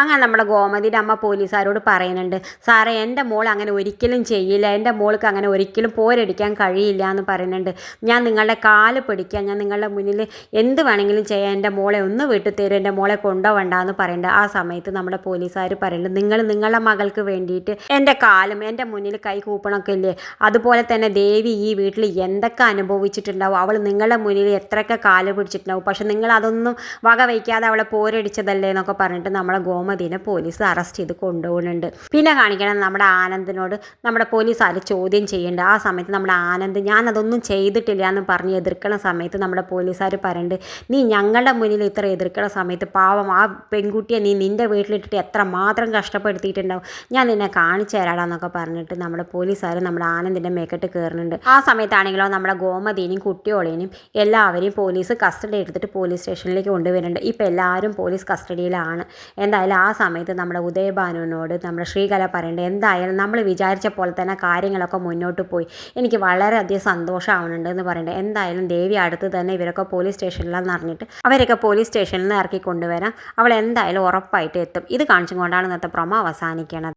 അങ്ങനെ നമ്മുടെ ഗോമതിയുടെ അമ്മ പോലീസുകാരോട് പറയുന്നുണ്ട്, സാറേ എൻ്റെ മോൾ അങ്ങനെ ഒരിക്കലും ചെയ്യില്ല, എൻ്റെ മോൾക്ക് അങ്ങനെ ഒരിക്കലും പോരടിക്കാൻ കഴിയില്ല എന്ന് പറയുന്നുണ്ട്. ഞാൻ നിങ്ങളുടെ കാല് പിടിക്കാം, ഞാൻ നിങ്ങളുടെ മുന്നിൽ എന്ത് വേണമെങ്കിലും ചെയ്യാം, എൻ്റെ മോളെ ഒന്ന് വിട്ടു തരും, എൻ്റെ മോളെ കൊണ്ടുപോകണ്ട എന്ന് പറയുന്നുണ്ട്. ആ സമയത്ത് നമ്മുടെ പോലീസുകാർ പറയുന്നുണ്ട്, നിങ്ങൾ നിങ്ങളുടെ മകൾക്ക് വേണ്ടിയിട്ട് എൻ്റെ കാലും എൻ്റെ മുന്നിൽ കൈ കൂപ്പണമൊക്കെ ഇല്ലേ, അതുപോലെ തന്നെ ദേവി ഈ വീട്ടിൽ എന്തൊക്കെ അനുഭവിച്ചിട്ടുണ്ടാവും, അവൾ നിങ്ങളുടെ മുന്നിൽ എത്രയൊക്കെ കാല് പിടിച്ചിട്ടുണ്ടാവും, പക്ഷെ നിങ്ങൾ അതൊന്നും വക വയ്ക്കാതെ അവളെ പോരടിച്ചതല്ലേ എന്നൊക്കെ പറഞ്ഞിട്ട് നമ്മളെ ഗോമതിനെ പോലീസ് അറസ്റ്റ് ചെയ്ത് കൊണ്ടുപോകുന്നുണ്ട്. പിന്നെ കാണിക്കണം നമ്മുടെ ആനന്ദിനോട് നമ്മുടെ പോലീസുകാർ ചോദ്യം ചെയ്യുന്നുണ്ട്. ആ സമയത്ത് നമ്മുടെ ആനന്ദ് ഞാനതൊന്നും ചെയ്തിട്ടില്ല എന്ന് പറഞ്ഞ് എതിർക്കണ സമയത്ത് നമ്മുടെ പോലീസുകാർ പറയുന്നുണ്ട്, നീ ഞങ്ങളുടെ മുന്നിൽ ഇത്ര എതിർക്കണ സമയത്ത് പാവം ആ പെൺകുട്ടിയെ നീ നിൻ്റെ വീട്ടിലിട്ടിട്ട് എത്ര മാത്രം കഷ്ടപ്പെടുത്തിയിട്ടുണ്ടാവും, ഞാൻ നിന്നെ കാണിച്ചു തരാടാന്നൊക്കെ പറഞ്ഞിട്ട് നമ്മുടെ പോലീസുകാർ നമ്മുടെ ആനന്ദിൻ്റെ മേക്കെട്ട് കയറുന്നുണ്ട്. ആ സമയത്താണെങ്കിലോ നമ്മുടെ ഗോമതിനെയും കുട്ടിയോളേനെയും എല്ലാവരെയും പോലീസ് കസ്റ്റഡി എടുത്തിട്ട് പോലീസ് സ്റ്റേഷനിലേക്ക് കൊണ്ടുവരുന്നുണ്ട്. ഇപ്പോൾ എല്ലാവരും പോലീസ് കസ്റ്റഡിയിലാണ്. എന്തായാലും ആ സമയത്ത് നമ്മുടെ ഉദയഭാനുവിനോട് നമ്മുടെ ശ്രീകല പറയേണ്ടത്, എന്തായാലും നമ്മൾ വിചാരിച്ച പോലെ തന്നെ കാര്യങ്ങളൊക്കെ മുന്നോട്ട് പോയി, എനിക്ക് വളരെയധികം സന്തോഷമാവുന്നുണ്ട് എന്ന് പറയേണ്ടത്. എന്തായാലും ദേവി അടുത്ത് തന്നെ ഇവരൊക്കെ പോലീസ് സ്റ്റേഷനിലാണെന്ന് അറിഞ്ഞിട്ട് അവരൊക്കെ പോലീസ് സ്റ്റേഷനിൽ നിന്ന് ഇറക്കി കൊണ്ടുവരാൻ അവൾ എന്തായാലും ഉറപ്പായിട്ട് എത്തും. ഇത് കാണിച്ചുകൊണ്ടാണ് ഇന്നത്തെ പ്രൊമോ അവസാനിക്കുന്നത്.